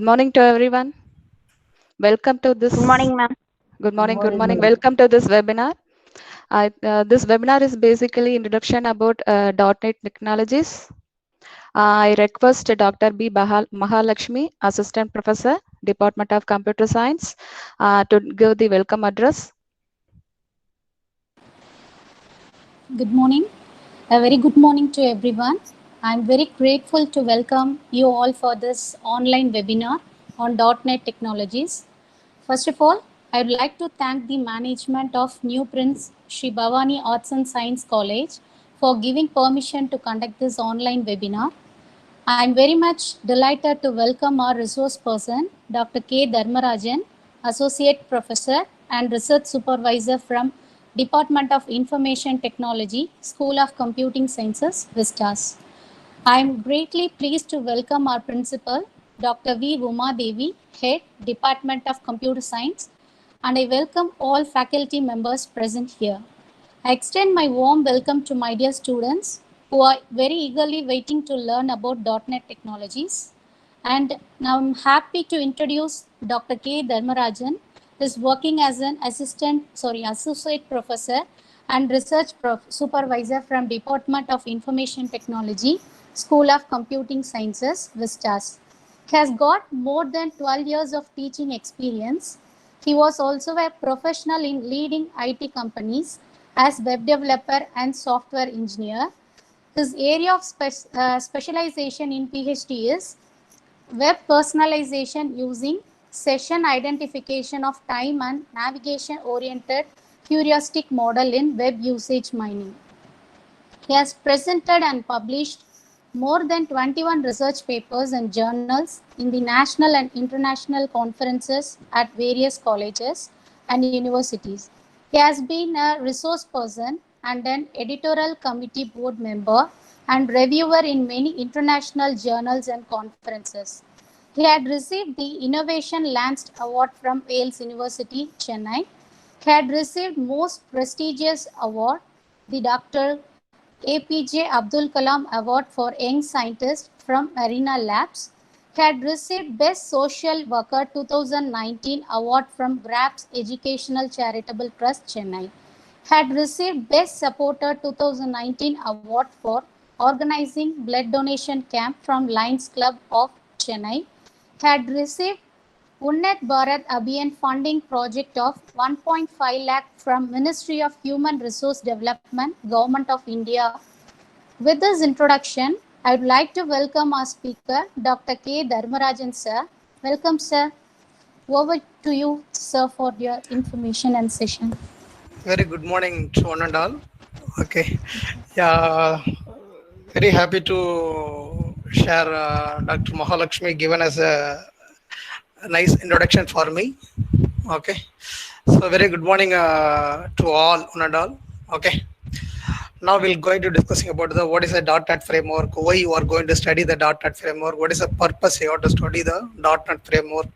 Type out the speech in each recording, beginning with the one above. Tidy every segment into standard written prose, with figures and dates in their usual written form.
Good morning to everyone. Welcome to this. Good morning, ma'am. Good morning. Good Morning, morning. madam. Welcome to this webinar. This webinar is basically introduction about .NET technologies. I request Dr. B. Mahalakshmi, Assistant Professor, Department of Computer Science, to give the welcome address. Good morning. A very good morning to everyone. I'm very grateful to welcome you all for this online webinar on .NET technologies. First of all, I would like to thank the management of New Prince Sri Bhavani Arts and Science College for giving permission to conduct this online webinar. I am very much delighted to welcome our resource person, Dr. K. Dharmarajan, Associate Professor and Research Supervisor from Department of Information Technology, School of Computing Sciences, Vistas. I am greatly pleased to welcome our Principal, Dr. V. Uma Devi, Head, Department of Computer Science, and I welcome all faculty members present here. I extend my warm welcome to my dear students who are very eagerly waiting to learn about .NET technologies. And now I'm happy to introduce Dr. K. Dharmarajan, who is working as an associate professor and research supervisor from Department of Information Technology, School of Computing Sciences, Vistas. He has got more than 12 years of teaching experience. He was also a professional in leading IT companies as web developer and software engineer. His area of specialization in PhD is web personalization using session identification of time and navigation oriented heuristic model in web usage mining. He has presented and published more than 21 research papers and journals in the national and international conferences at various colleges and universities. He has been a resource person and an editorial committee board member and reviewer in many international journals and conferences. He had received the Innovation Lanced Award from Wales University, Chennai. He had received most prestigious award, the Dr. APJ Abdul Kalam Award for Young Scientist from Arena Labs. He had received Best Social Worker 2019 award from GRAPS Educational Charitable Trust, Chennai. Had received Best Supporter 2019 award for organizing blood donation camp from Lions Club of Chennai. Had received Unnat Bharat Abhiyan funding project of 1.5 lakh from Ministry of Human Resource Development, Government of India. With this introduction, I would like to welcome our speaker, Dr. K. Dharmarajan, sir. Welcome, sir. Over to you, sir, for your information and session. Very good morning to one and all. Okay. Yeah, very happy to share Dr. Mahalakshmi given us a nice introduction for me. Okay. So very good morning to all one and all. Okay. Now we're going to discussing about the what is a .NET framework, why you are going to study the .NET framework, what is the purpose you have to study the .NET framework.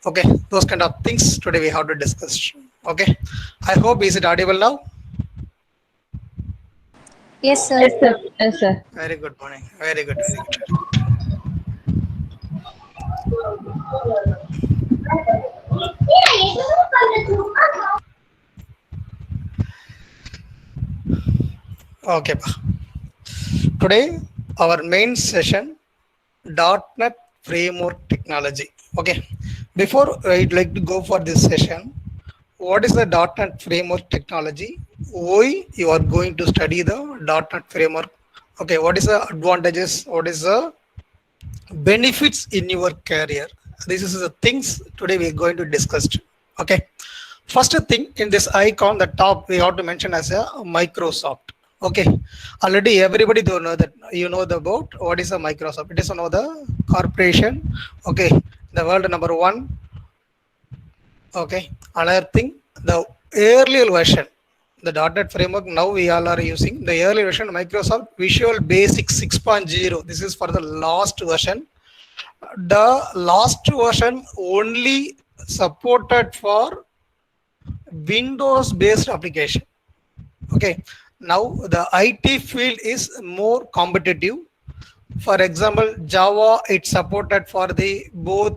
Okay, those kind of things today we have to discuss. Okay, I hope is it audible now? Yes, sir. Yes, sir. Yes, sir. Very good morning. Very good. Very good. Very good. Okay. Today our main session .NET framework technology. Okay. Before I'd like to go for this session, what is the .NET framework technology? Why you are going to study the .NET framework? Okay. What is the advantages? What is the benefits in your career? This is the things today we are going to discuss. Okay. First thing in this icon, the top, we have to mention as a Microsoft. Okay. Already everybody do know that you know about what is a Microsoft. It is one of the corporation. Okay. The world number one. Okay. Another thing, the earlier version, the .NET framework now we all are using the earlier version Microsoft Visual Basic 6.0. This is for the last version. The last version only supported for Windows based application. Okay, now the IT field is more competitive. For example, Java, it's supported for the both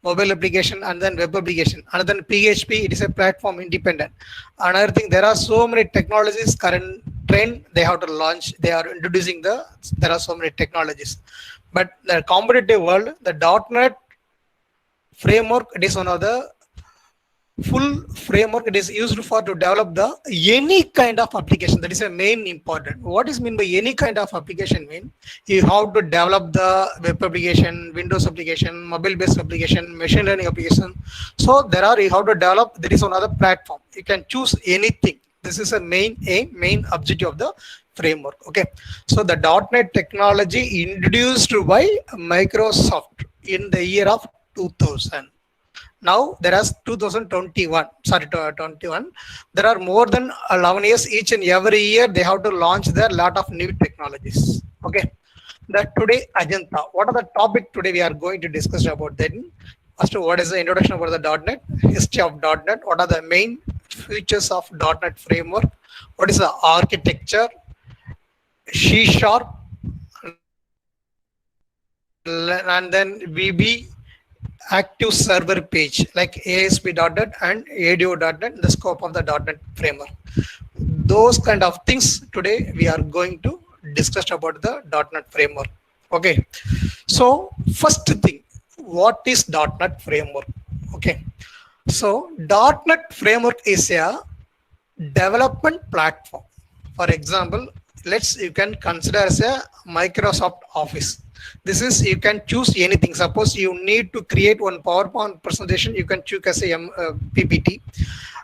mobile application, and then web application, and then PHP, it is a platform independent. Another thing, there are so many technologies current trend they have to launch. They are introducing there are so many technologies. But the competitive world, the .NET framework, it is one of the full framework. It is used for to develop the any kind of application. That is a main important. What is mean by any kind of application? Mean you have to develop the web application, Windows application, mobile based application, machine learning application. So there are, you have to develop, there is another platform, you can choose anything. This is a main objective of the framework. Okay, so the .NET technology introduced by Microsoft in the year of 2000. Now there is 2021, sorry, 21. There are more than 11 years. Each and every year they have to launch their lot of new technologies. Okay. The today agenda. What are the topic today we are going to discuss about then? First, what is the introduction about the .NET, history of .NET, what are the main features of .NET framework, what is the architecture, C#, and then VB active server page like ASP.NET and ADO.NET, the scope of the .NET framework. Those kind of things today we are going to discuss about the .NET framework. Okay, so first thing, what is .NET framework? Okay, so .NET framework is a development platform. For example, you can consider as a Microsoft Office. This is, you can choose anything. Suppose you need to create one PowerPoint presentation, you can choose as a PPT.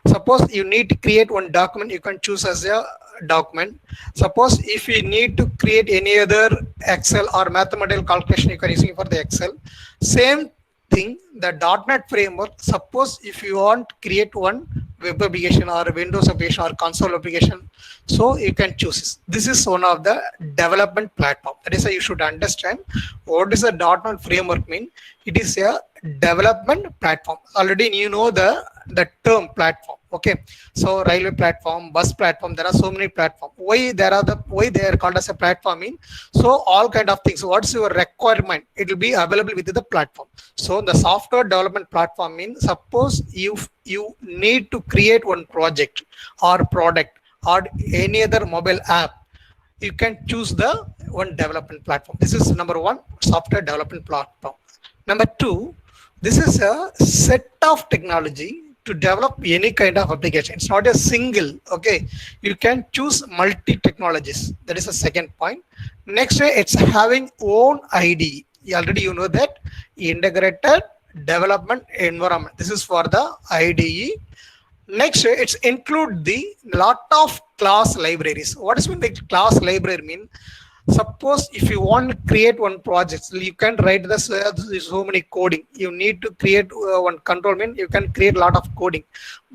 Suppose you need to create one document, you can choose as a document. Suppose if you need to create any other Excel or mathematical calculation, you can use it for the Excel. Same thing, the .NET framework. Suppose if you want to create one web application or Windows application or console application, so you can choose this. This is one of the development platform. That is why you should understand what does the .NET framework mean. It is a development platform. Already you know the term platform. Okay, so railway platform, bus platform, there are so many platforms. Why they are called as a platform mean, so all kind of things. What's your requirement, it will be available within the platform. So the software development platform means, suppose you need to create one project or product or any other mobile app, you can choose the one development platform. This is number one, software development platform. Number two, this is a set of technology to develop any kind of application. It's not a single. Okay, you can choose multi technologies. That is the second point. Next, it's having own IDE. Already you know that, integrated development environment. This is for the IDE. Next, it's include the lot of class libraries. What does mean by class library mean? Suppose if you want to create one project, you can write this so many coding. You need to create one control mean, you can create a lot of coding.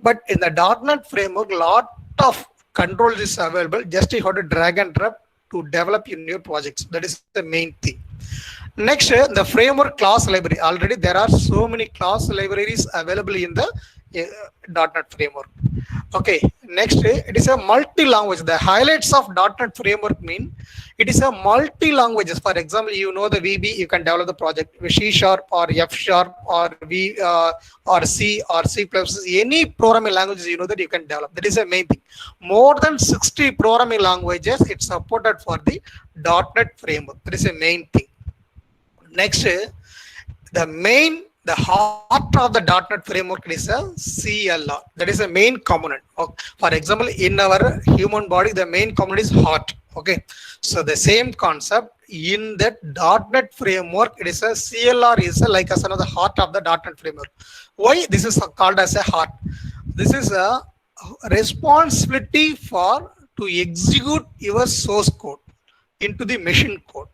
But in the .NET framework, lot of controls is available. Just you have to drag and drop to develop your new projects. That is the main thing. Next, the framework class library. Already there are so many class libraries available in the .NET framework. Okay, next, it is a multi-language. The highlights of .NET framework mean it is a multi-languages. For example, you know the VB, you can develop the project with C# or F# or V or C or C++. Any programming languages you know that you can develop. That is the main thing. More than 60 programming languages it's supported for the .NET framework. That is the main thing. Next, the heart of the .NET framework is a CLR. That is a main component. For example, in our human body, the main component is heart. Okay, so the same concept in that .NET framework, it is a CLR is like as another heart of the .NET framework. Why this is called as a heart? This is a responsibility for to execute your source code into the machine code.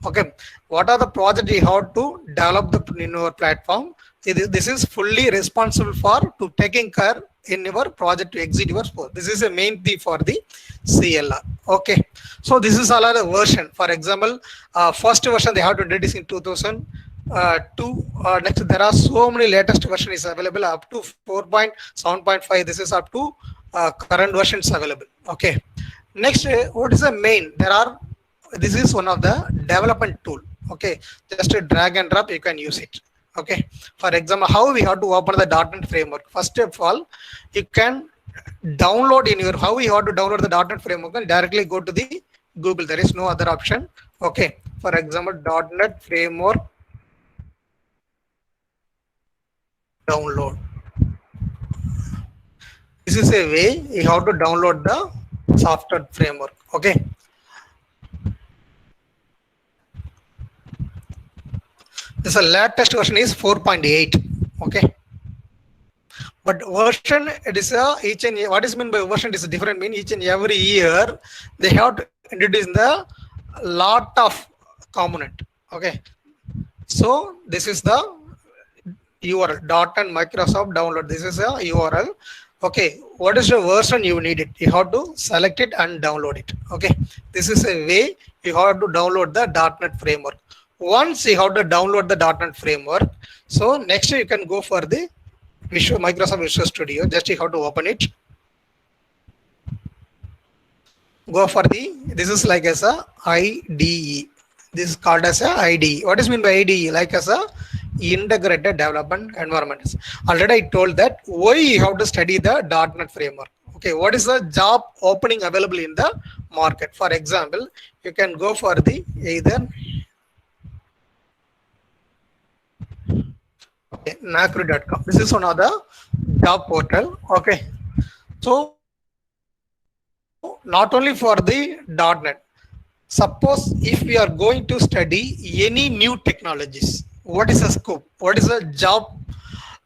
Okay, what are the projects you have to develop in your platform? This is fully responsible for to taking care in your project to execute your code. This is the main thing for the CLR. Okay, so this is another version. For example, first version they have to introduce in 2002. Next, there are so many latest version is available up to 4.7.5. This is up to current versions available. Okay, next, what is the main? This is one of the development tool. Okay, just a drag and drop, you can use it. Okay, for example, how we have to open the .NET framework. First of all, you can download in your, how we have to download the .NET framework, and directly go to the Google. There is no other option. Okay, for example, .NET framework download. This is a way you have to download the software framework. Okay, this is latest version is 4.8. Okay, but version, it is a each and what is mean by version is a different mean. Each and every year they have to introduce the lot of component. Okay, so this is the URL .NET Microsoft download. This is a URL. Okay, what is the version you need it? You have to select it and download it. Okay, this is a way you have to download the .NET framework. Once you have to download the .NET framework, so next you can go for the Microsoft Visual Studio. Just you have to open it. Go for the, this is like as a IDE. This is called as a IDE. What is mean by IDE? Like as a integrated development environment. Already I told that why you have to study the .NET framework. Okay, what is the job opening available in the market? For example, you can go for the either Naukri.com. This is one of the job portal. Okay, so not only for the .NET. Suppose if we are going to study any new technologies, what is the scope? What is the job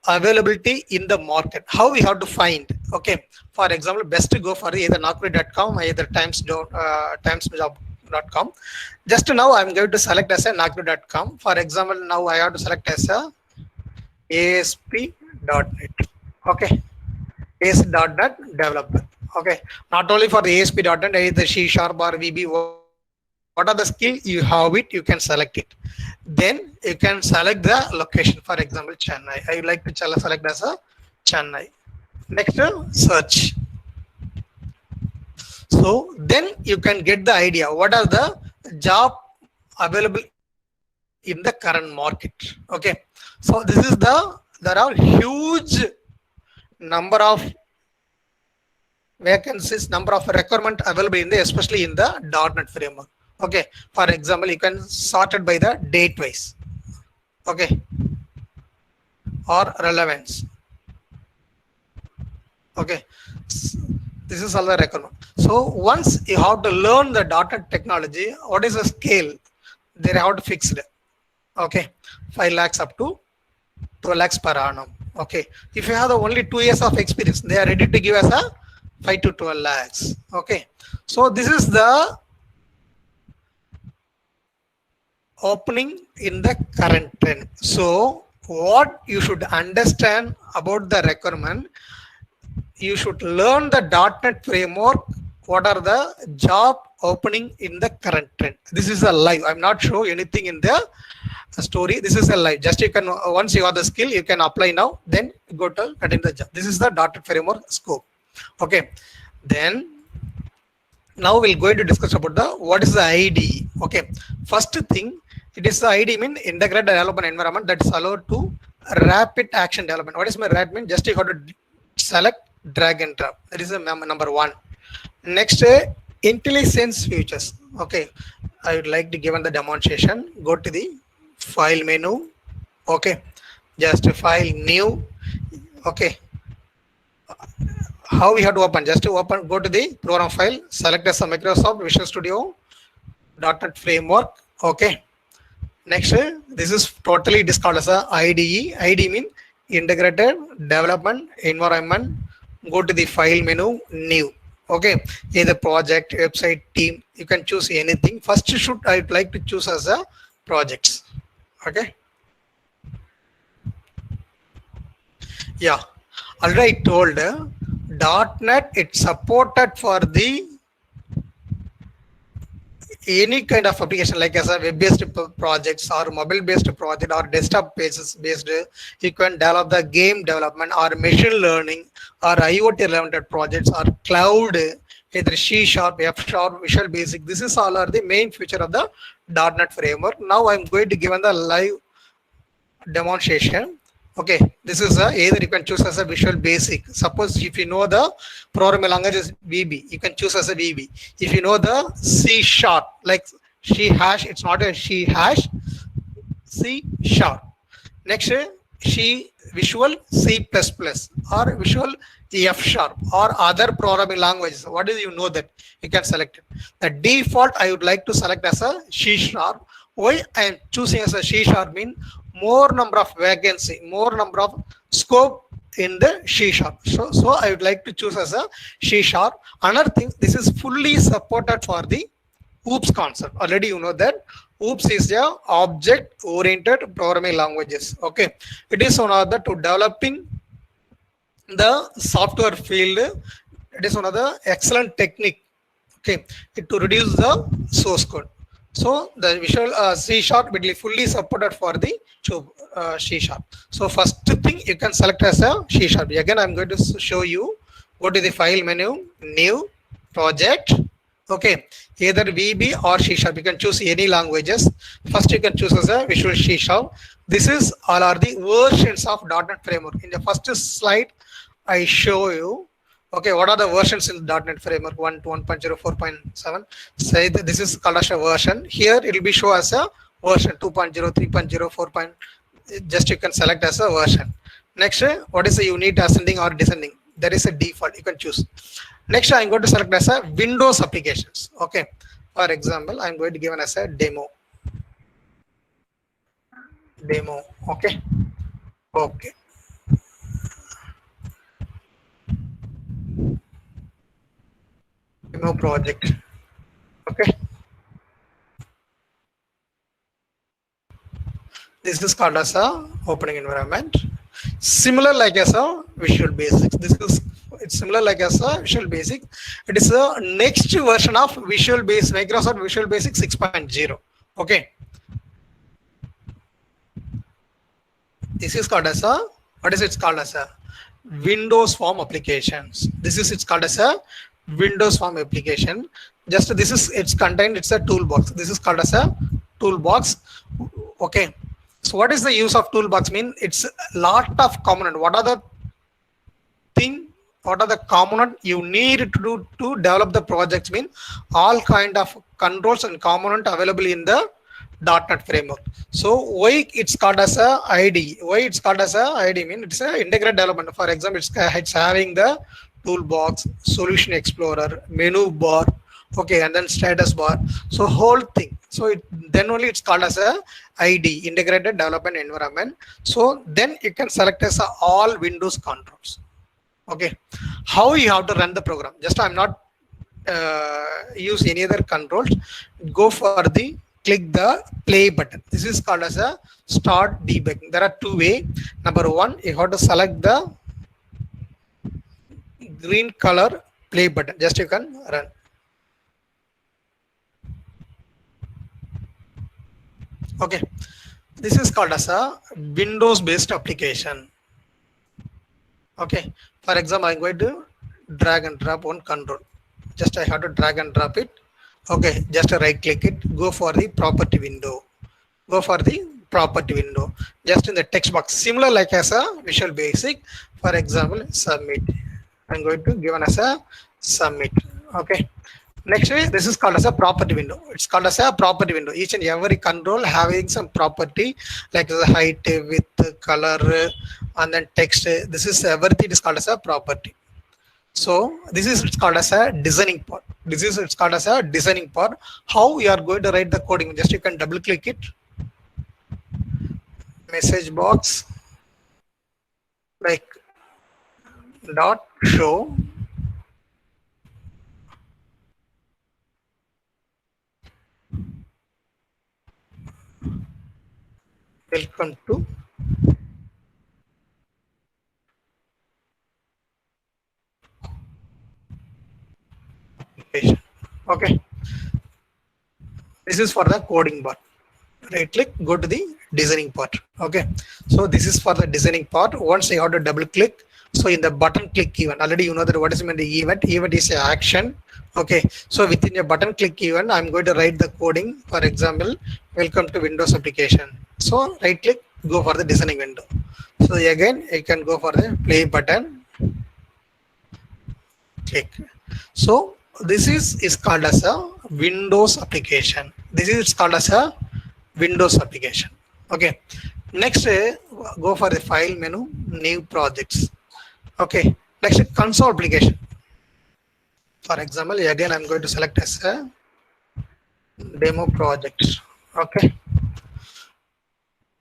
availability in the market? How we have to find? Okay, for example, best to go for either Naukri.com or either timesjob.com. Just now I'm going to select as a Naukri.com. For example, now I have to select as a ASP.NET. Okay, ASP.NET developer. Okay, not only for the ASP.NET, either C# or VB. What are the skill you have it, you can select it. Then you can select the location. For example, Chennai. I would like to select as a Chennai. Next, search. So then you can get the idea what are the job available in the current market. Okay, so this is the, there are huge number of vacancies, number of requirement available in the, especially in the .NET framework. Okay, for example, you can sort it by the date wise. Okay, or relevance. Okay, this is all the requirement. So once you have to learn the .NET technology, what is the scale? They have to fix it. Okay, 5 lakhs up to 12 lakhs per annum. Okay, if you have the only 2 years of experience, they are ready to give us a 5 to 12 lakhs. Okay, so this is the opening in the current trend. So what you should understand about the requirement, you should learn the .NET framework. What are the job opening in the current trend? This is a live. I'm not sure anything in the story. This is a live. Just you can, once you have the skill, you can apply now. Then go to attend the job. This is the .NET framework scope. Okay. Then now we're going to discuss about the what is the IDE. Okay. First thing, it is the IDE mean integrated development environment that is allowed to rapid action development. What is my rapid mean? Just you have to select, drag and drop. That is the number one. Next, IntelliSense features. Okay, I would like to give the demonstration. Go to the file menu. Okay, just file new. Okay, how we have to open? Just to open, go to the program file, select as a Microsoft Visual Studio .NET framework. Okay, next, this is totally discarded as a IDE. IDE mean integrated development environment. Go to the file menu, new. Okay, either project, website, team, you can choose anything. First should I'd like to choose as a projects. Okay, yeah, already told .NET it's supported for the any kind of application, like as a web-based projects or mobile-based project or desktop-based. You can develop the game development or machine learning or IoT related projects or cloud, either C#, F#, Visual Basic. This is all are the main feature of the .NET framework. Now I'm going to give the live demonstration. Okay, this is either you can choose as a Visual Basic. Suppose if you know the programming language is VB, you can choose as a VB. If you know the C sharp, like C hash, it's not a C hash, C sharp. Next, C Visual C++ or Visual F sharp or other programming languages. What do you know that you can select it? The default I would like to select as a C sharp. Why I am choosing as a C sharp mean more number of vacancy, more number of scope in the C sharp. So I would like to choose as a C sharp. Another thing, this is fully supported for the OOPS concept. Already you know that OOPS is the object oriented programming languages. Okay, it is one of the to developing the software field. It is one of the excellent technique. Okay, to reduce the source code. So the Visual C sharp will be fully supported for the C sharp. So first thing you can select as a C sharp. Again, I'm going to show you. Go to the file menu, new project. Okay, either VB or C sharp. You can choose any languages. First, you can choose as a Visual C sharp. This is all are the versions of .NET Framework. In the first slide, I show you. Okay, what are the versions in .NET Framework 1 to 1.0, 4.7? Say that this is called as a version. Here it will be show as a version 2.0, 3.0, 4. Just you can select as a version. Next, what is the unit ascending or descending? There is a default. You can choose. Next, I'm going to select as a Windows applications. Okay, for example, I'm going to give an as a demo. Okay. Okay. Demo project. Okay. This is called as a opening environment. Similar like as a Visual Basic. It's similar like as a Visual Basic. It is a next version of Visual Basic, Microsoft Visual Basic 6.0. Okay. This is called as a, what is it called as a Windows Form applications. This is it's called as a Windows Form application. Just this is it's contained, it's a toolbox. This is called as a toolbox. Okay. So what is the use of toolbox mean? It's a lot of component. What are the thing? What are the component you need to do to develop the projects mean? All kind of controls and component available in the .NET framework. So why it's called as a ID? Why it's called as a ID mean it's a integrated development. For example, it's having the toolbox, solution explorer, menu bar, okay, and then status bar. So whole thing. So then only it's called as a ID, integrated development environment. So then you can select as a all Windows controls. Okay, how you have to run the program? Just I'm not use any other controls. Go for the click the play button. This is called as a start debugging. There are two ways. Number one, you have to select the green color play button. Just you can run. Okay, this is called as a Windows based application. Okay, for example, I'm going to drag and drop one control. Just I have to drag and drop it. Okay, just right click it, go for the property window. Go for the property window. Just in the text box, similar like as a Visual Basic. For example, submit. I'm going to give an as a submit. Okay. Next, this is called as a property window. It's called as a property window. Each and every control having some property like the height, width, color, and then text. This is everything is called as a property. So this is it's called as a designing part. This is it's called as a designing part. How you are going to write the coding? Just you can double click it. Message box like dot show. Welcome to application. Okay, this is for the coding part. Right click, go to the designing part. Okay, so this is for the designing part. Once you have to double click, so in the button click event, already you know that what is meant the event. Event is an action. Okay, so within your button click event, I'm going to write the coding. For example, welcome to Windows application. So right click, go for the designing window. So again, you can go for the play button, click. So this is called as a Windows application. This is called as a Windows application. Okay. Next, go for the file menu, new projects. Okay. Next, console application. For example, again, I'm going to select as a demo project. Okay.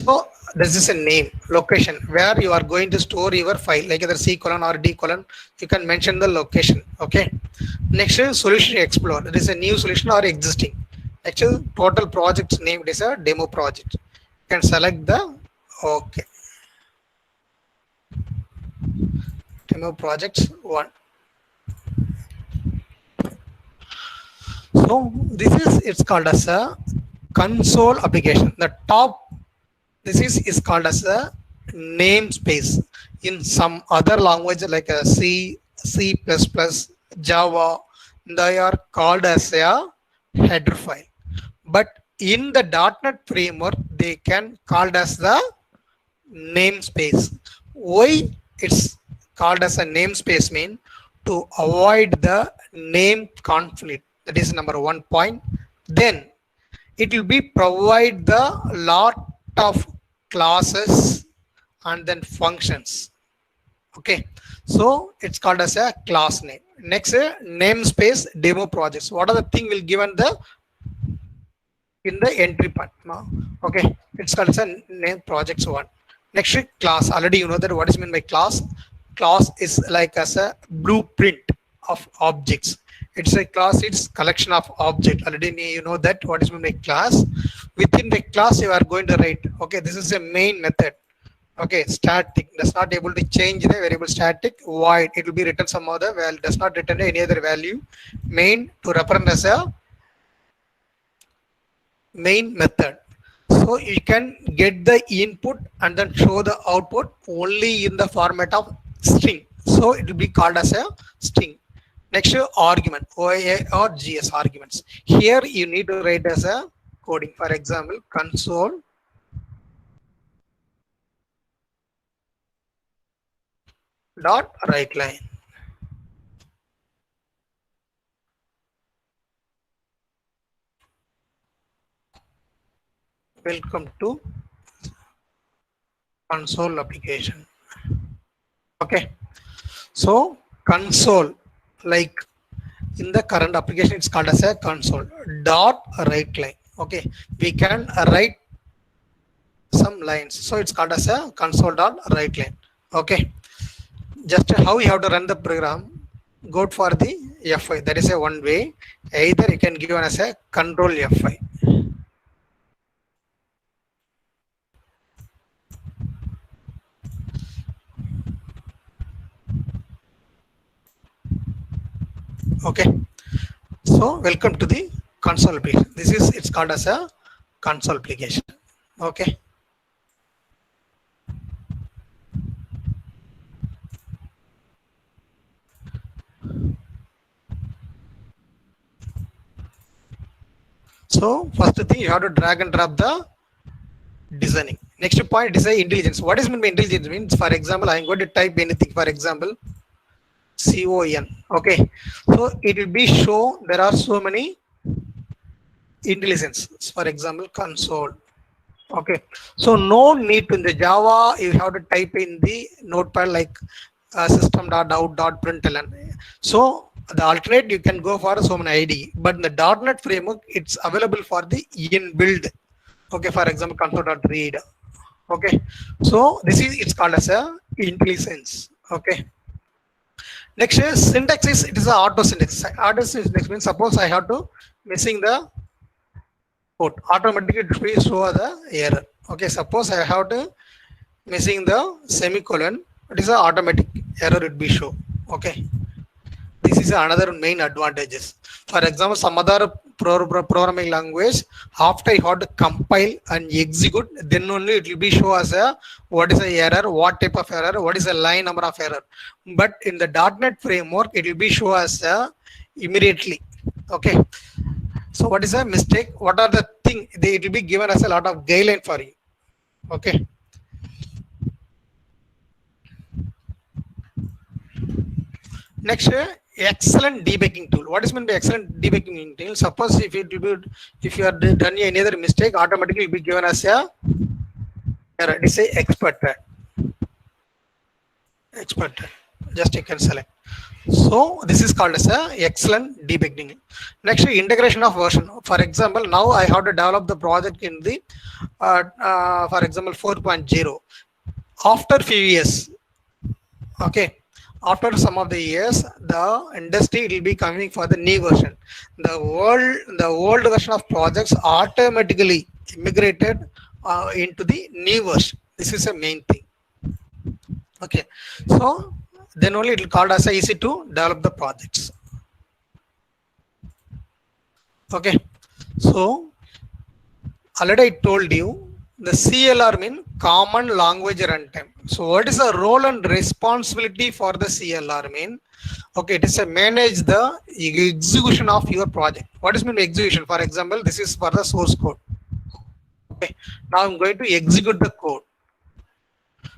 So this is a name, location where you are going to store your file, like either C colon or D colon. You can mention the location. Okay. Next is solution explore. That is a new solution or existing. Next is total project's name. It is a demo project. You can select the okay. Demo projects 1. So this is it's called as a console application. The top this is called as a namespace. In some other language like a C, C++, Java, they are called as a header file. But in the .NET framework, they can called as the namespace. Why it's called as a namespace mean to avoid the name conflict. That is number 1 point. Then it will be provide the lot of classes and then functions. Okay, so it's called as a class name. Next, namespace demo projects. What are the thing will given the in the entry part? Okay, it's called as a name projects 1. Next, class. Already you know that what is meant by class. Class is like as a blueprint of objects. It's a class, it's collection of object. Already you know that what is meant by class. Within the class you are going to write. Okay, this is a main method. Okay, static does not able to change the variable static. Void, it will be written some other value, does not return any other value. Main to represent as a main method. So you can get the input and then show the output only in the format of string. So it will be called as a string. Next, argument, OA or GS arguments. Here you need to write as a coding. For example, console dot write line. Welcome to console application. Okay, so console, like in the current application it's called as a console dot write line. Okay, we can write some lines, so it's called as a console dot write line. Okay, just how you have to run the program, go for the F5. That is a one way. Either you can give as a control F5. Okay, so welcome to the console application. This is it's called as a console application. Okay, so first thing you have to drag and drop the designing. Next point is a intelligence. What is meant by intelligence means, for example, I am going to type anything, for example CON. Okay, so it will be show there are so many intelligences. For example, console. Okay, so no need to in the Java you have to type in the notepad like system.out.println. So the alternate you can go for so many ID, but in the .NET framework it's available for the inbuilt. Okay, for example, console.read. Okay, so this is it's called as a intelligence. Okay, next is syntax. Is it is a auto syntax. Auto syntax means suppose I have to missing the code, automatically it will show the error. Okay, suppose I have to missing the semicolon, it is a automatic error it be show. Okay, this is another main advantages. For example, some other programming language, after you have to compile and execute, then only it will be show as a what is the error, what type of error, what is the line number of error. But in the .NET framework, it will be show as a immediately. Okay, so what is a mistake? What are the thing? It will be given as a lot of guideline for you. Okay, Next, excellent debugging tool. What is meant by excellent debugging tool? Suppose if you are done any other mistake, automatically will be given as a error. It is a expert. Just you can select. So this is called as a excellent debugging. Next, integration of version. For example, now I have to develop the project in the for example 4.0. After few years, okay, after some of the years, the industry will be coming for the new version. The old version of projects automatically immigrated into the new version. This is a main thing. Okay, so then only it will called as easy to develop the projects. Okay, so already I told you the CLR mean common language runtime. So what is the role and responsibility for the CLR mean? Okay, it is a manage the execution of your project. What is mean by execution? For example, this is for the source code. Okay, now I'm going to execute the code.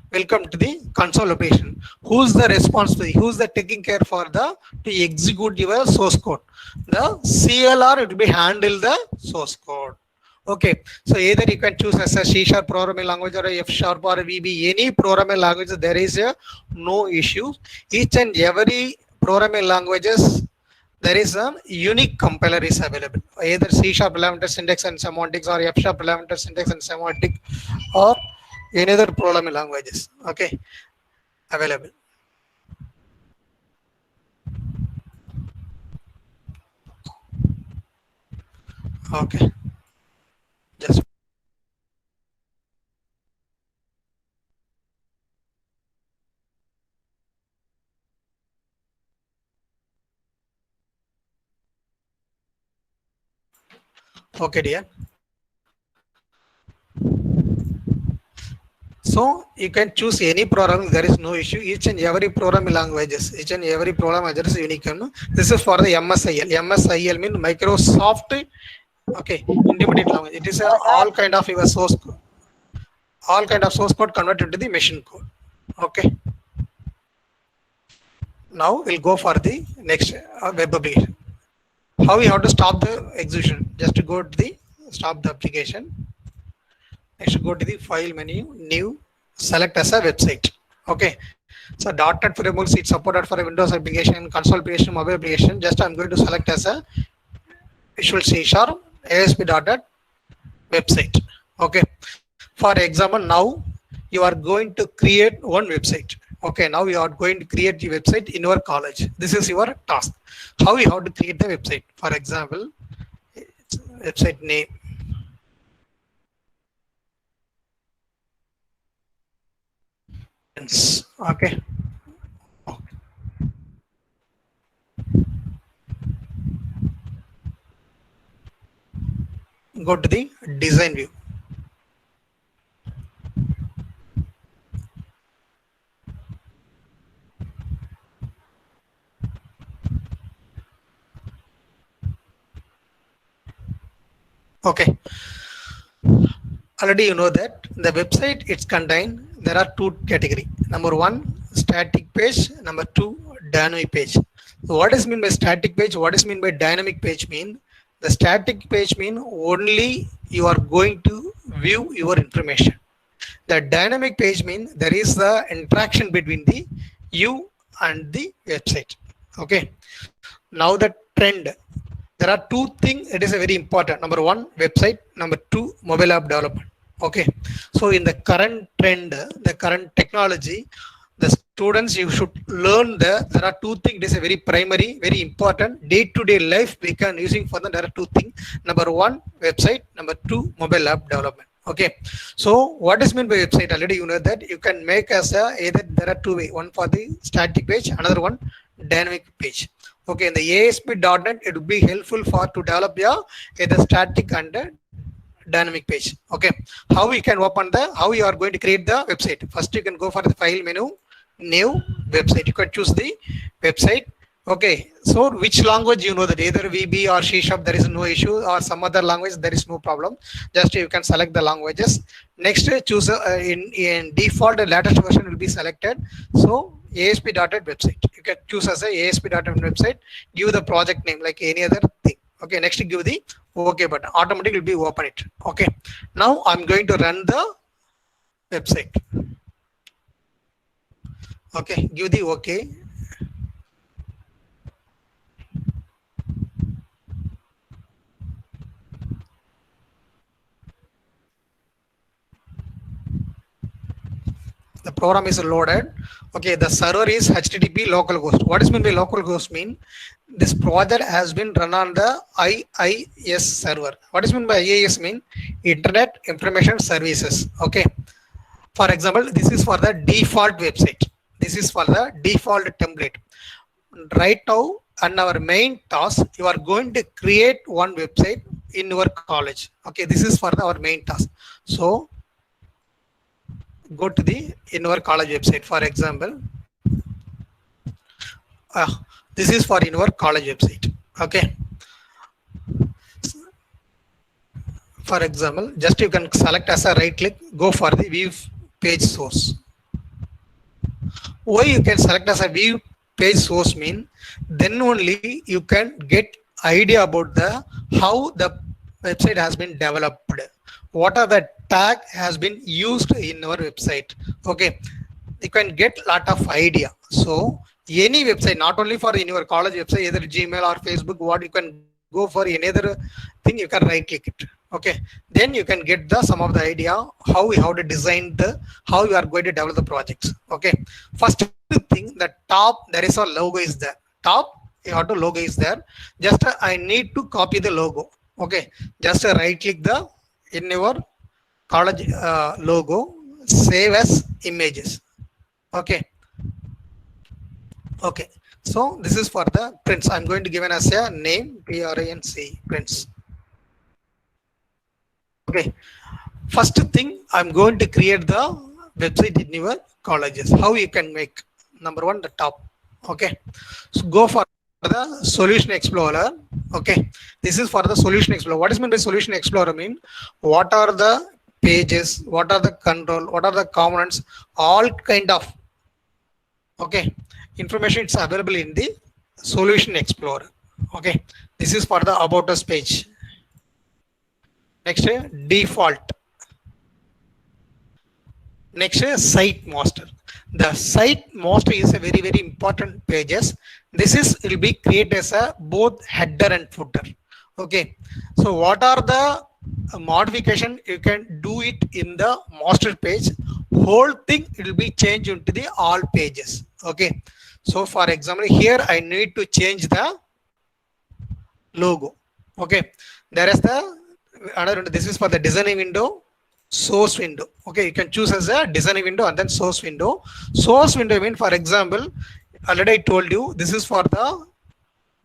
Welcome to the console operation. Who's the responsibility? Who's the taking care for the to execute your source code? The CLR, it will be handle the source code. Okay, so either you can choose as a C# programming language or a F# or a VB, any programming language. There is a no issue. Each and every programming languages, there is a unique compiler is available. Either C# Elementor syntax and semantics or F# Elementor syntax and semantics or any other programming languages. Okay, available. Okay, just okay, dear. So you can choose any program. There is no issue. Each and every programming languages, each and every program language is unique. This is for the MSIL. MSIL means Microsoft. Okay, intermediate language. It is all kind of your source code. All kind of source code converted to the machine code. Okay. Now we'll go for the next web application. How we have to stop the execution? Just to go to the stop the application. Next, go to the file menu, new, select as a website. Okay. So .NET Framework is supported for a Windows application, console application, mobile application. Just I'm going to select as a Visual C# ASP.NET website. Okay. For example, now you are going to create one website. Okay, now you are going to create the website in your college. This is your task. How you have to create the website? For example, website name. Okay. Go to the design view. Okay, already you know that the website it's contained, there are two categories. Number one, static page. Number two, dynamic page. So what is mean by static page? What is mean by dynamic page? Mean the static page mean only you are going to view your information. The dynamic page mean there is the interaction between the you and the website. Okay, now the trend, there are two things. It is a very important. Number one, website. Number two, mobile app development. Okay, so in the current trend, the current technology, the students, you should learn there are two things. It is a very primary, very important day-to-day life we can using for them. There are two things. Number one, website. Number two, mobile app development. Okay, so what is meant by website? Already you know that you can make as a either there are two ways. One for the static page, another one dynamic page. Okay, in the ASP.NET, it would be helpful for to develop your either static and dynamic page. Okay, how we can open the, how you are going to create the website? First, you can go for the file menu, new website. You can choose the website. Okay, so which language you know that either VB or C#, there is no issue, or some other language, there is no problem. Just you can select the languages. Next, choose in default, the latest version will be selected. So ASP.NET website. You can choose as a ASP.NET website, give the project name like any other thing. Okay, next give the OK button. Automatically will be open it. Okay, now I'm going to run the website. Okay, give the OK. The program is loaded. Okay, the server is HTTP localhost. What is meant by localhost mean? This project has been run on the IIS server. What is meant by IIS mean? Internet Information Services. Okay. For example, this is for the default website. This is for the default template. Right now, on our main task, you are going to create one website in your college. Okay, this is for our main task. So go to the in our college website. For example, this is for in our college website. Okay. For example, just you can select as a right click, go for the view page source. Why you can select as a view page source mean then only you can get idea about the how the website has been developed, what are the tag has been used in our website. Okay, you can get lot of idea. So any website, not only for in your college website, either Gmail or Facebook, what you can go for any other thing, you can right click it. Okay, then you can get the some of the idea how to design the how you are going to develop the projects. Okay, first thing, the top there is a logo is there. Top you have to logo is there. Just I need to copy the logo. Okay, just right click the in your college logo, save as images. Okay. Okay, so this is for the prints. I'm going to give an as a name, PRINC, prints. Okay, first thing I'm going to create the website in your colleges. How you can make? Number one, the top. Okay, so go for the Solution Explorer. Okay, this is for the Solution Explorer. What is meant by Solution Explorer mean? What are the pages? What are the control? What are the components? All kind of okay information is available in the Solution Explorer. Okay, this is for the About Us page. Next, default. Next, site master. The site master is a very important pages. This is will be created as a both header and footer. Okay, so what are the modification you can do it in the master page? Whole thing will be changed into the all pages. Okay, so for example, here I need to change the logo. Okay, there is the another. This is for the design window, source window. Okay, you can choose as a design window and then source window. Source window mean, for example, already I told you this is for the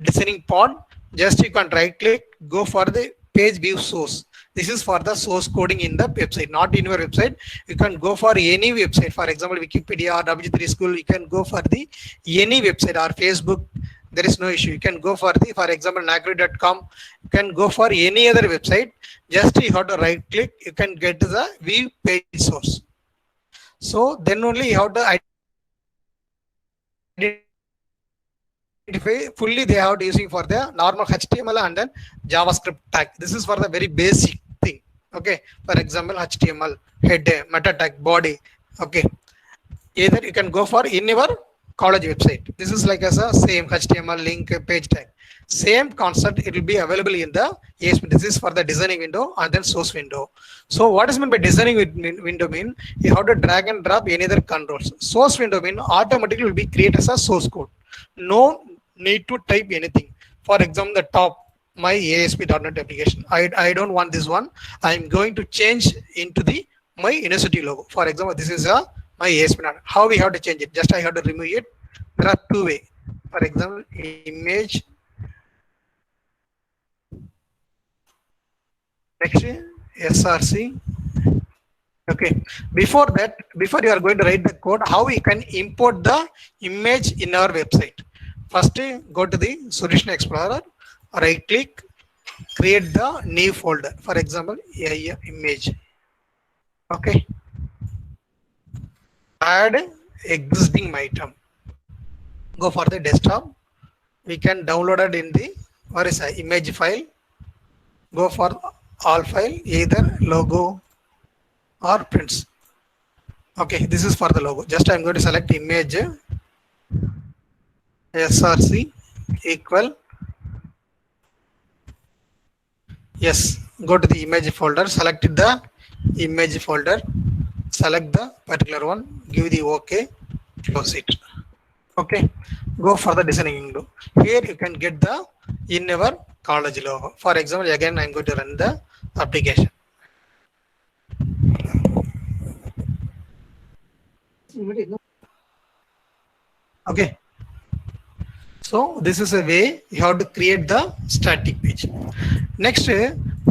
designing part. Just you can right click, go for the page view source. This is for the source coding in the website, not in your website. You can go for any website. For example, Wikipedia or W3 School. You can go for the any website or Facebook. There is no issue. You can go for the, for example, Naukri.com. You can go for any other website. Just you have to right click. You can get the view page source. So then only you have to identify fully they have to using for the normal HTML and then JavaScript tag. This is for the very basic thing. Okay, for example, HTML head, meta tag, body. Okay, either you can go for in your college website. This is like as a same HTML link page tag. Same concept, it will be available in the ASP. This is for the designing window and then source window. So what is meant by designing window mean? You have to drag and drop any other controls. Source window mean automatically will be created as a source code. No need to type anything. For example, the top, my ASP.NET application. I don't want this one. I'm going to change into the my university logo. For example, this is a my ASP.NET. How we have to change it? Just I have to remove it. There are two ways. For example, image. Next, SRC. Okay. Before that, before you are going to write the code, how we can import the image in our website? First, go to the Solution Explorer, right click, create the new folder. For example, image. Okay. Add existing item. Go for the desktop. We can download it in the where is a image file. Go for all file, either logo or prints. Okay, this is for the logo. Just I'm going to select image src equal. Yes, go to the image folder, select the image folder, select the particular one, give the OK, close it. Okay, go for the designing window. Here you can get the in our college logo. For example, again I'm going to run the application. Okay, so this is a way you have to create the static page. Next,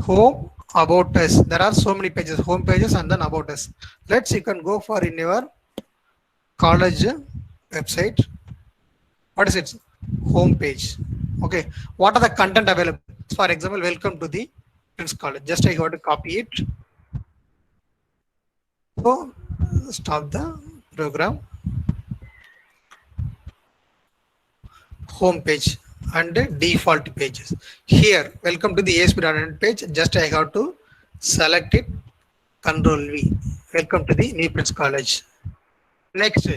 home, about us. There are so many pages, home pages and then about us. Let's you can go for in your college website. What is it? Home page. Okay, what are the content available? For example, welcome to the Prince College. Just I got to copy it. So stop the program. Home page and default pages. Here, welcome to the ASP.NET page. Just I have to select it. Control V. Welcome to the New Prince College. Next,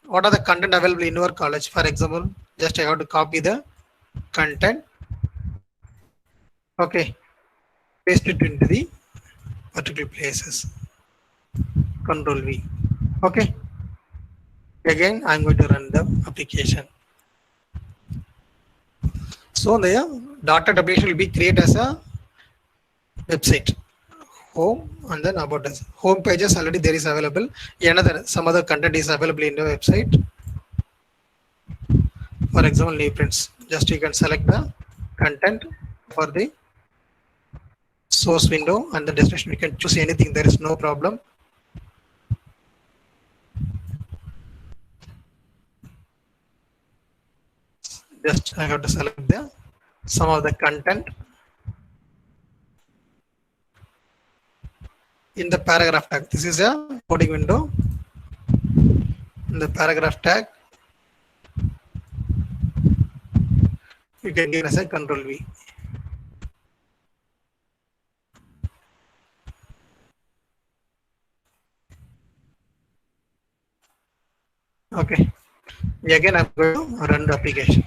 what are the content available in your college? For example, just I have to copy the content. Okay, paste it into the particular places. Control V. Okay. Again, I'm going to run the application. So the .NET application will be created as a website. Home and then about us. Home pages already there is available. Some other content is available in the website. For example, New Prince. Just you can select the content for the source window and the destination. You can choose anything. There is no problem. Just I have to select the some of the content in the paragraph tag. This is a coding window. In the paragraph tag, you can give as a Control V. Okay. Again, I'm going to run the application.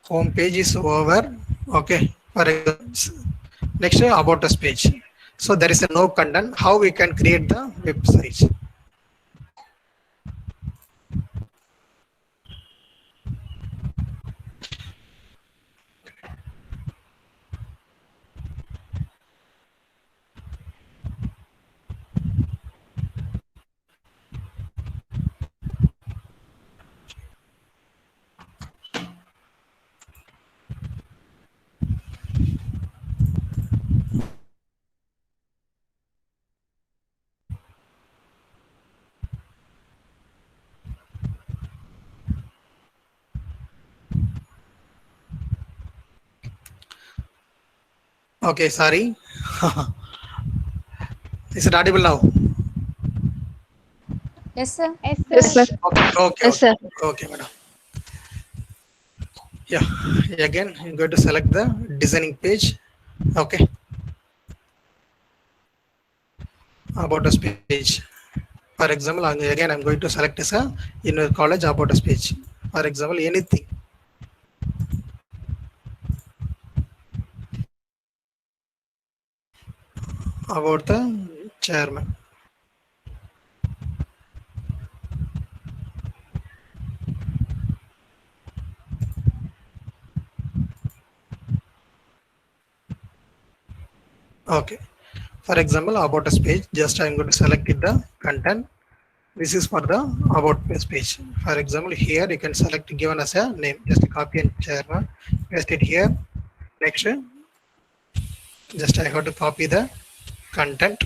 Home page is over. Okay. For example, next about us page. So there is a no content. How we can create the website? Okay, sorry. Is it audible now? Yes, sir. Yes, sir. Okay, Yes, sir. okay, madam. Yeah, again, I'm going to select the designing page. Okay. About us page. For example, again, I'm going to select as a in college about us page. For example, anything. About the chairman. Okay. For example, about us page, just I'm going to select it the content. This is for the about us page. For example, here you can select given as a name. Just copy and chairman, paste it here. Next, just I have to copy the content.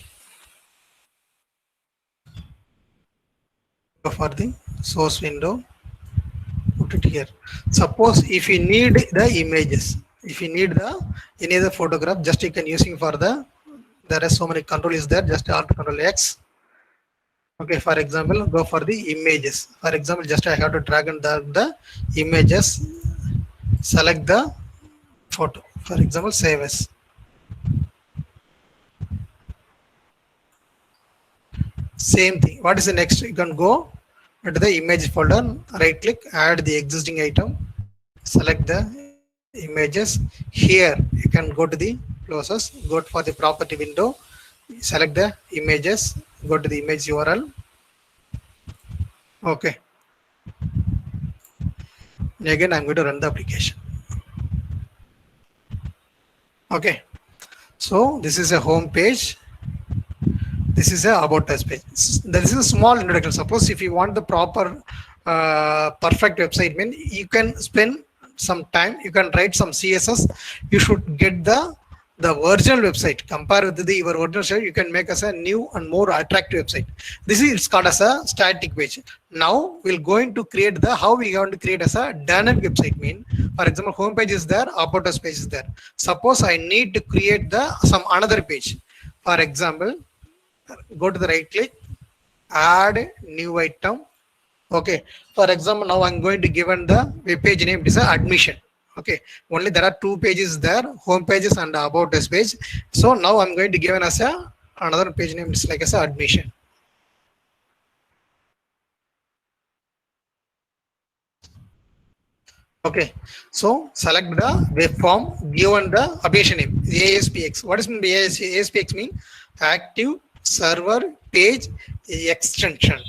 Go for the source window. Put it here. Suppose if you need the images, if you need the any other photograph, just you can using for the there are so many control is there. Just Alt Control X. Okay, for example, go for the images. For example, just I have to drag and drag the images, select the photo. For example, save as. Same thing. What is the next? You can go into the image folder, right click, add the existing item, select the images. Here you can go to the process, go for the property window, select the images, go to the image URL. Okay. Again, I'm going to run the application. Okay. So this is a home page. This is a about us page. This is a small introduction. Suppose if you want the proper perfect website, mean you can spend some time, you can write some CSS, you should get the original website. Compare with the your original site, you can make us a new and more attractive website. This is it's called as a static page. Now we're going to create the how we going to create as a dynamic website. Mean for example, home page is there, about us page is there. Suppose I need to create the some another page. For example, go to the right click, add new item. Okay, for example, now I'm going to given the web page name is admission. Okay, only there are two pages there, home pages and about us page. So now I'm going to given as a another page name is like as a admission. Okay, so select the web form, given the application name ASPX. What does mean ASPX mean? Active Server Page Extension.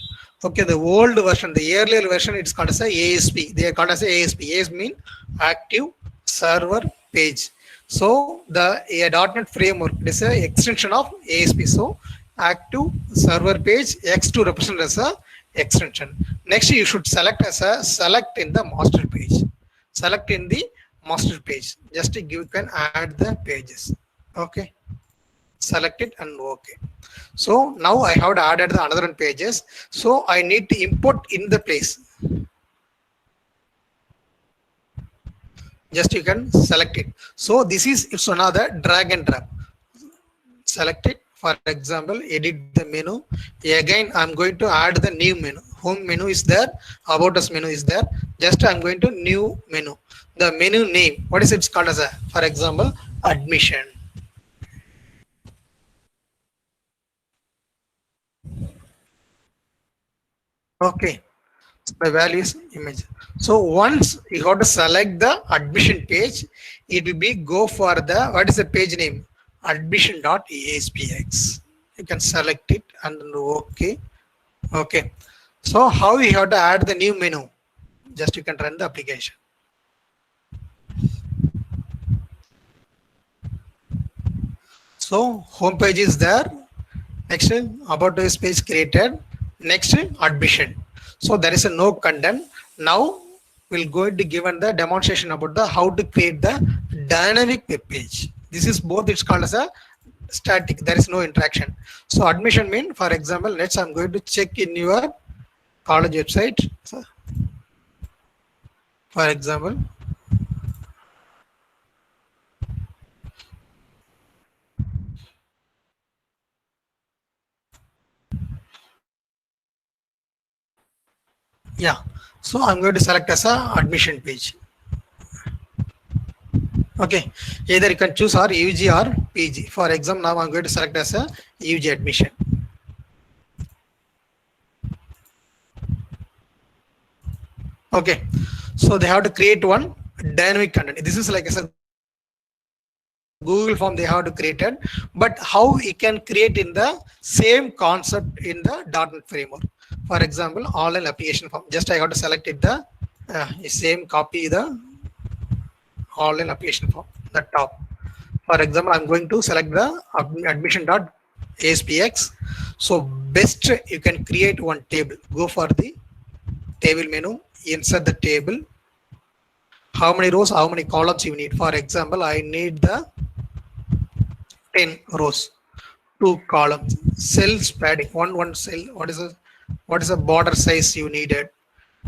Okay, the old version, the earlier version, it's called as a ASP. They are called as a ASP. ASP mean Active Server Page. So the .NET framework is an extension of ASP. So Active Server Page X to represent as a extension. Next, you should select as a select in the master page. Select in the master page. Just you can add the pages. Okay. Select it and okay. So now I have added the another pages. So I need to import in the place. Just you can select it. So this is it's another drag and drop. Select it. For example, edit the menu. Again, I'm going to add the new menu. Home menu is there. About us menu is there. Just I'm going to new menu. The menu name. What is it called as a? For example, admission. Okay, the value is image. So once you got to select the admission page, it will be go for the what is the page name? Admission.aspx. You can select it and okay. Okay. So how we have to add the new menu? Just you can run the application. So home page is there. Next, about this page created. Next, admission. So there is a no content. Now we'll go to given the demonstration about the how to create the dynamic web page. This is both. It's called as a static. There is no interaction. So admission mean, for example, let's I'm going to check in your college website. So, for example. Yeah, so I'm going to select as a admission page. Okay, either you can choose or UG or PG. For example, now I'm going to select as a UG admission. Okay, so they have to create one dynamic content. This is like as a Google form they have to create it, but how we can create in the same concept in the .NET framework. For example, online application form. Just I have to select it the same copy the online application form the top. For example, I'm going to select the admission.aspx. So best you can create one table. Go for the table menu, insert the table. How many rows, how many columns you need? For example, I need the 10 rows, 2 columns, cells padding, one cell. What is the border size you needed?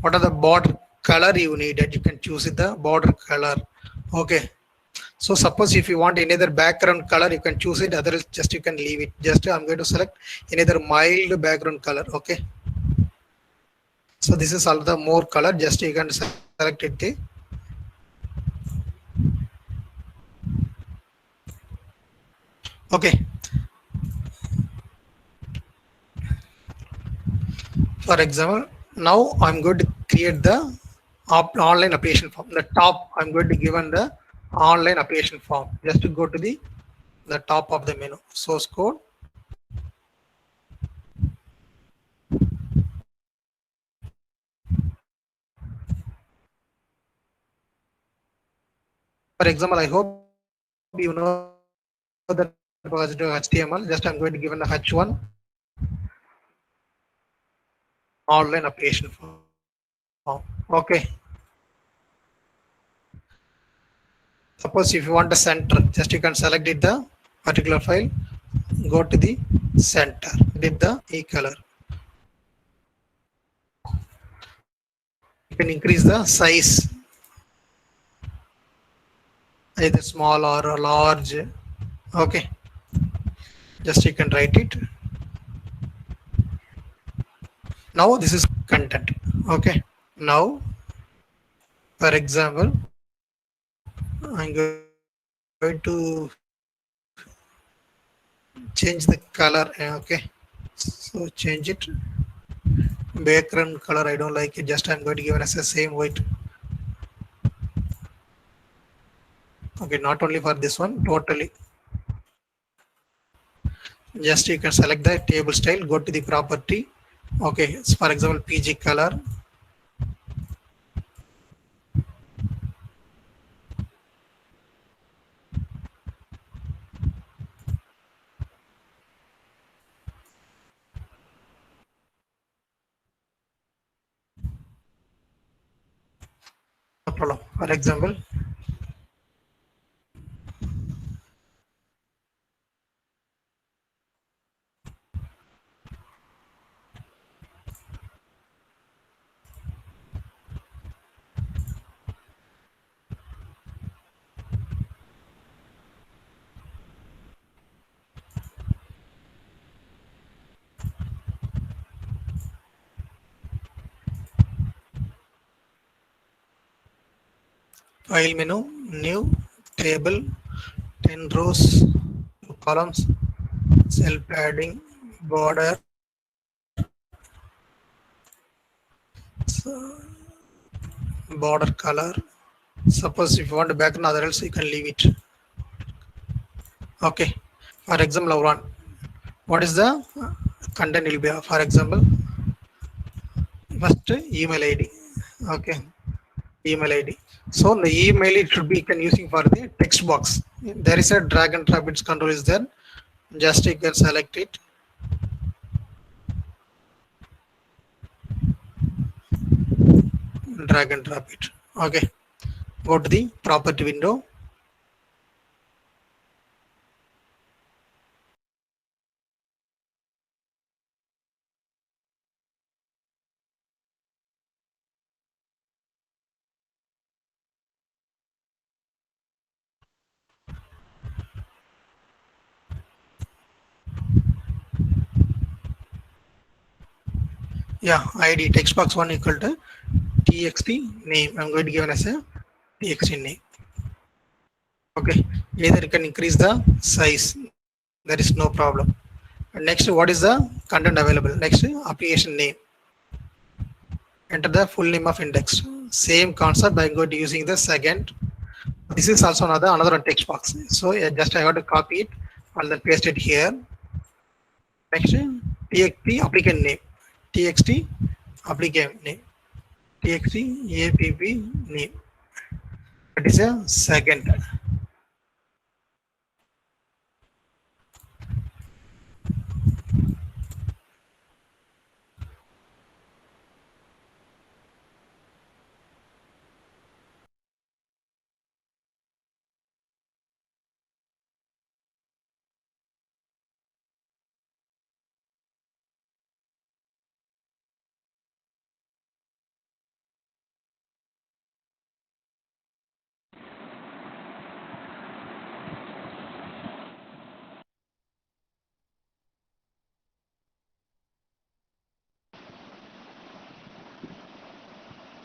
What are the border color you needed? You can choose it the border color. Okay. So suppose if you want any other background color, you can choose it. Otherwise, just you can leave it. Just I'm going to select any other mild background color. Okay. So this is all the more color. Just you can select it. Okay. For example, now I'm going to create the online application form. The top I'm going to give on the online application form. Just to go to the top of the menu. Source code. For example, I hope you know that positive HTML. Just I'm going to give an the H1 online application form. Okay. Suppose if you want a center, just you can select it the particular file, go to the center, edit the e-color. You can increase the size, either small or large. Okay, just you can write it. Now this is content. Okay, now for example, I'm going to change the color. Okay, so change it. Background color I don't like it. Just I'm going to give it as the same white. Okay, not only for this one, totally. Just you can select the table style, go to the property. Okay, so for example, PG color. No problem. For example, file menu, new table, 10 rows, 2 columns, cell padding, border, border color. Suppose if you want a background, other else you can leave it. Okay. For example, one. What is the content will be? For example, first email ID. Okay. Email ID. So the email it should be you can using for the text box. There is a drag and drop its control is there. Just you can select it. Drag and drop it. Okay. Go to the property window. Yeah, ID text box one equal to txt name. I'm going to give it as a txt name. Okay. Either you can increase the size. There is no problem. And next, what is the content available? Next, application name. Enter the full name of index. Same concept. I'm going to using the second. This is also another text box. So just I have to copy it and then paste it here. Next, txt applicant name. Txt applicant name. Txt app name. That is a second.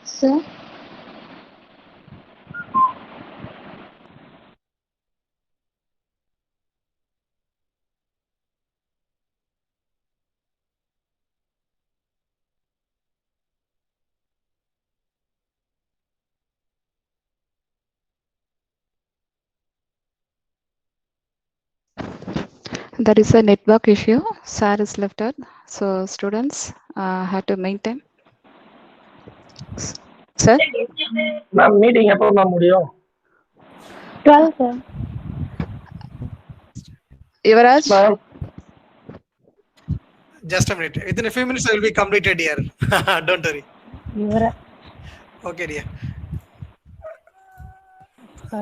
Sir, There is a network issue. Sir is left out. So students have to maintain. Sir, ma'am meeting எப்போ ma'am முடியும் 12, sir. Yuvraj, ma'am Just a minute. Within a few minutes, I will be completed here. Don't worry. Okay, dear.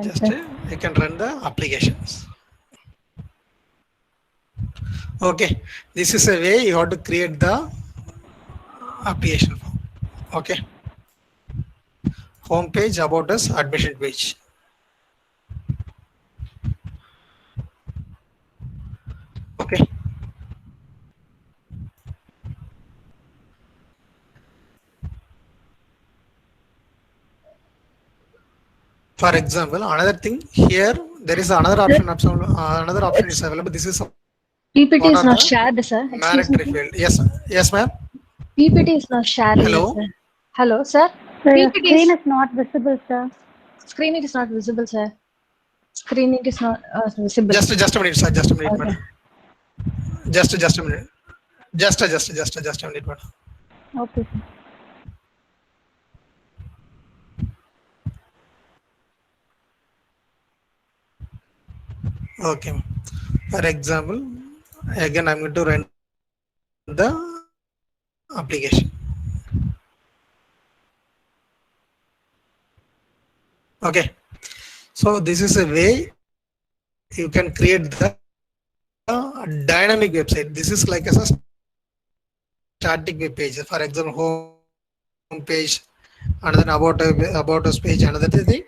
Just you can run the applications. Okay, this is a way you have to create the application form. Okay, home page, about us, admission page. Okay, for example, another thing here, there is another option. Another option is available. This is PPT What is are not the shared, sir. Excuse mandatory me. field. Yes, yes, ma'am. PPT is not shared. Hello? Sir. Hello, sir. Sir, your PPT screen is, is not visible, sir. screening is not visible, sir. Screening is not visible. Just a minute, sir. Just a minute, Okay. madam. Just a minute. Just a minute, madam. Okay, sir. Okay. For example, again, I'm going to run the application. Okay. So this is a way you can create the dynamic website. This is like a static web page. For example, home page, and then about us page, another thing.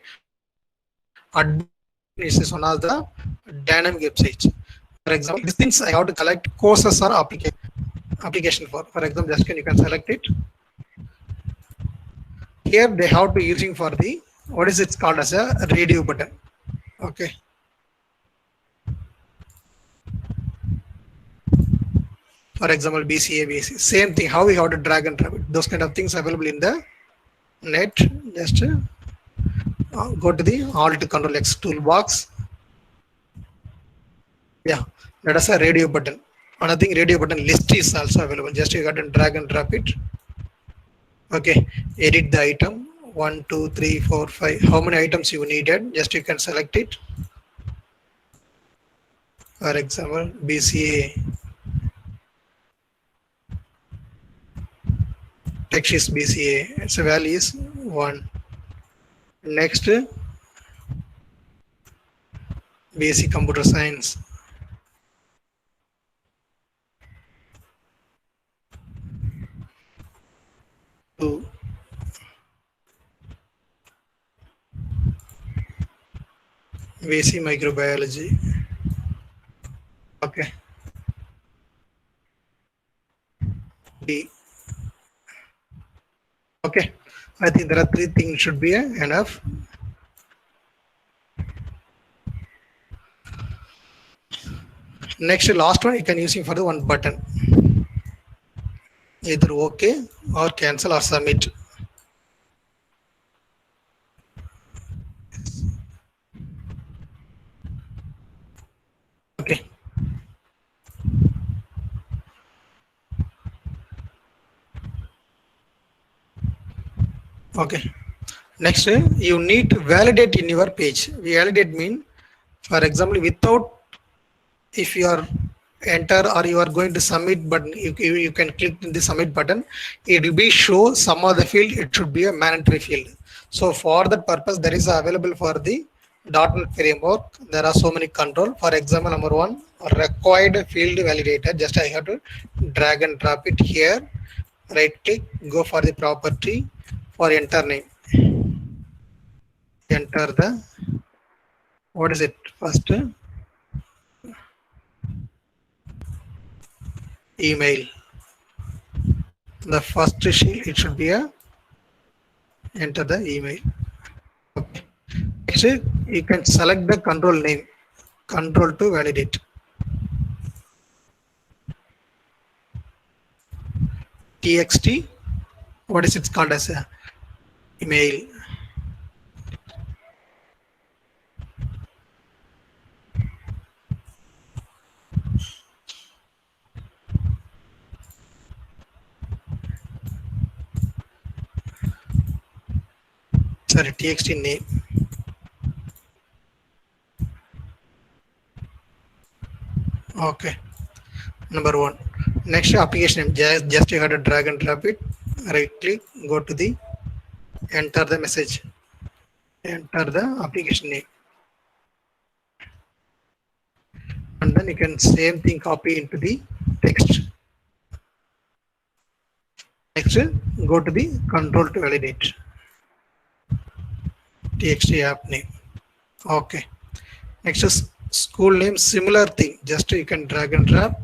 This is one of the dynamic websites. For example, these things I have to collect courses or application for. For example, just you can select it. Here they have to using for the what is it called as a radio button. Okay. For example, BCA, BC, same thing. How we have to drag and drop it. Those kind of things available in the net. Just go to the Alt Control X toolbox. Yeah, that is a radio button. Another thing, radio button list is also available. Just you got to drag and drop it. Okay, edit the item 1, 2, 3, 4, 5. How many items you needed? Just you can select it. For example, BCA. Text is BCA. Its value is 1. Next, basic computer science. Two. Basic microbiology. Okay. D. Okay. I think there are 3 things should be enough. Next, last one you can using for the one button. Either OK or cancel or submit. Okay. Okay. Next, you need to validate in your page. Validate mean, for example, without if you are enter or you are going to submit button, you can click the submit button. It will be show some of the field. It should be a mandatory field. So for that purpose, there is available for the .NET framework. There are so many control. For example, number 1, required field validator. Just I have to drag and drop it here. Right click, go for the property. For enter name, enter the what is it first email. The first field it should be a enter the email. Okay. Next, you can select the control name, control to validate. TXT, what is it called as a email? Sorry, TXT name. Okay, number one. Next, application name. Just you have to drag and drop it. Right click, go to the enter the message, enter the application name, and then you can same thing copy into the text. Next, go to the control to validate. TXT app name. Okay. Next is school name, similar thing. Just you can drag and drop.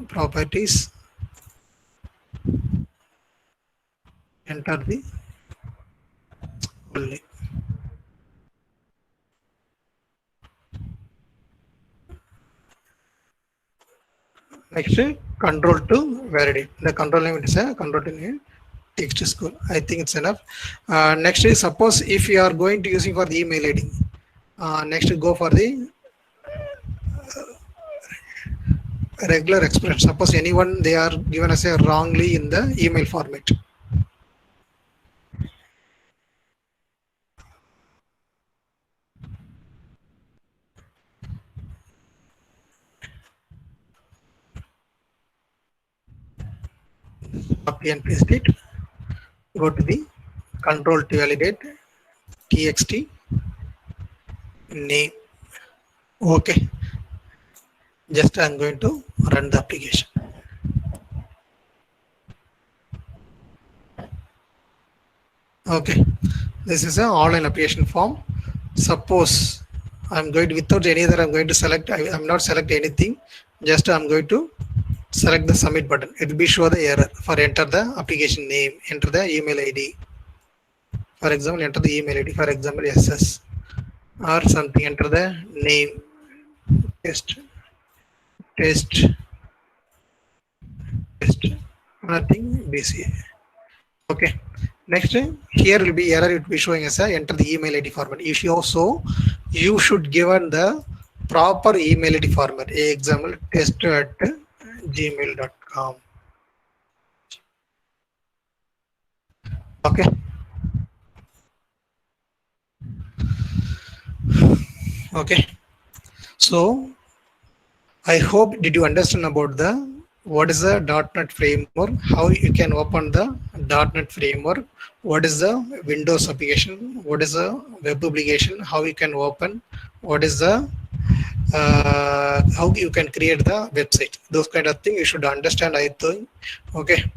Properties. Enter the school name. Next, control to validate. The control name is a control to name. Text school. I think it's enough. Next is suppose if you are going to using for the email ID. Next, go for the regular expression. Suppose anyone they are given as a wrongly in the email format. Copy and paste it. Go to the control to validate. TXT name. Okay. Just I'm going to run the application. Okay. This is an online application form. Suppose I'm going to, without any other, I'm going to select, I'm not select anything. Just I'm going to select the submit button. It will be show the error for enter the application name, enter the email ID. For example, enter the email ID, for example, SS or something, enter the name, test, nothing, BCA. Okay. Next, here will be error, it will be showing as a enter the email ID format. If you also, you should given the proper email ID format. Example, test@gmail.com. Okay. Okay. So I hope did you understand about the what is the .NET framework, how you can open the .NET framework, what is the Windows application, what is the web application, how you can open, what is the how you can create the website. Those kind of things you should understand, I think. Okay.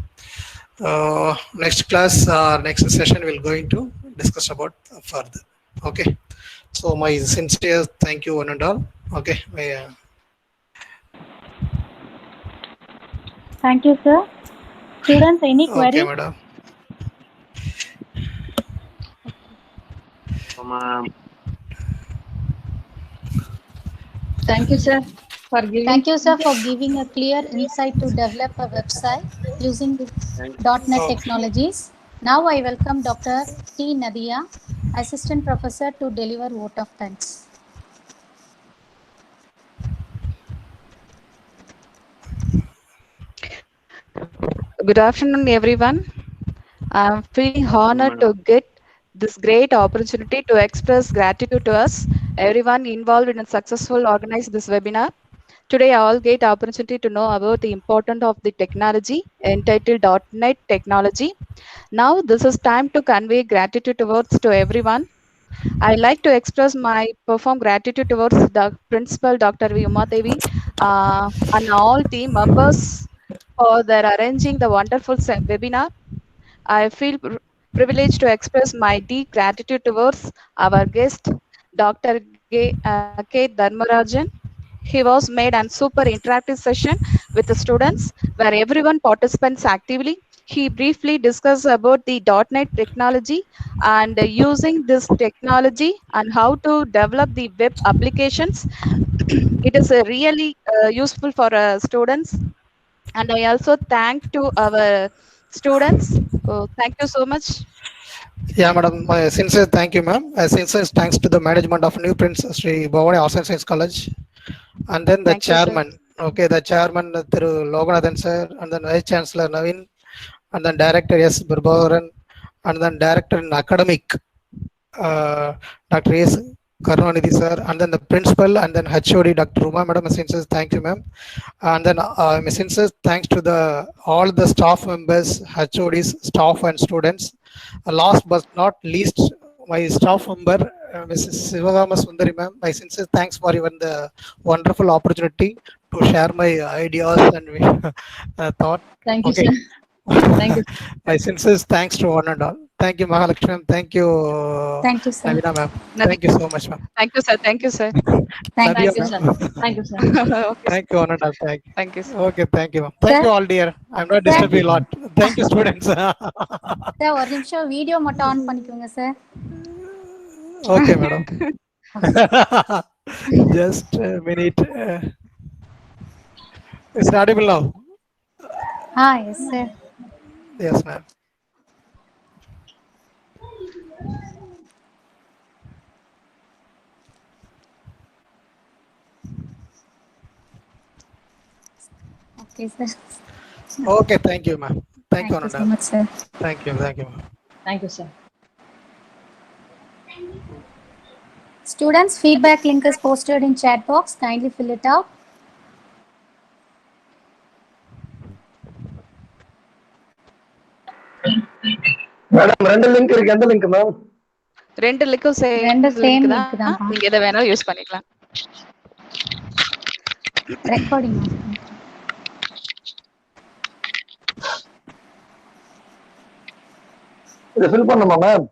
Next class, next session, we're going to discuss about further. Okay. So my sincere thank you one and all. Okay. Thank you, sir. Students, any query? Okay, madam. Thank you, sir, for giving. Thank you, sir, for giving a clear insight to develop a website using the .NET technologies. Now I welcome Dr. T. Nadia, Assistant Professor, to deliver vote of thanks. Good afternoon, everyone. I'm feeling honored to get this great opportunity to express gratitude to us, everyone involved in a successful organize this webinar. Today, I all get opportunity to know about the importance of the technology entitled .NET technology. Now, this is time to convey gratitude towards to everyone. I like to express my profound gratitude towards the principal, Dr. V. Uma Devi, and all team members for their arranging the wonderful webinar. I feel privileged to express my deep gratitude towards our guest, Dr. K. Dharmarajan. He was made a super interactive session with the students where everyone participates actively He briefly discussed about the .NET technology and using this technology and how to develop the web applications. It is really useful for students. And I also thank to our students. Thank you so much. Yeah, madam. Sincere thank you, ma'am. Sincere thanks to the management of New Prince Sri Bhavani Arts and Science College, and then the Thank you, sir. chairman. Okay, the chairman through Loganathan sir, and then Vice Chancellor Naveen, and then Director S. Birbavaran, and then Director in Academic, Dr. S. Karunanidhi sir, and then the principal, and then HOD Dr. Ruma madam. Sincere thank you, ma'am. And then sincere thanks to the all the staff members, HODs, staff and students. Last but not least, my staff member, Mrs. Sivagama Sundari ma'am. My sincere thanks for even the wonderful opportunity to share my ideas and thought. Thank you, Okay. sir. Thank you. My sincere thanks to one and all. Thank you, Mahalakshmi ma'am. Thank you, Thank you, sir. Navina ma'am. Nothing. Thank you so much, ma'am. Thank you, sir. Thank you, sir. Thank Thank you, you, sir. sir. Thank you, sir. Okay, Thank you, one and all. Thank you. thank you, sir. Okay, thank you, ma'am. Thank Sir? you all, dear. I'm not disturbing you a lot. Thank you, students. Sir ஒரு நிமிஷம் video மட்டும் on பண்ணிக்கோங்க sir. Okay, madam. Just a minute. It's audible now. Yes sir. Yes, ma'am. Okay sir. Okay, thank you, ma'am. Thank you, Thank you so Ananda. much, sir. Thank you, ma'am. Thank you, sir. Students, feedback link is posted in chat box. Kindly fill it out. Madam 2 link இருக்கு. எந்த link ma'am? ரெண்டு லிங்க்கும் ரெண்டு same same link link தான். தான்ப்பா. நீங்க எதை வேணாலும் யூஸ் பண்ணிக்கலாம். ரெக்கார்டிங். இதை ஃபில் பண்ணுமா மேம்?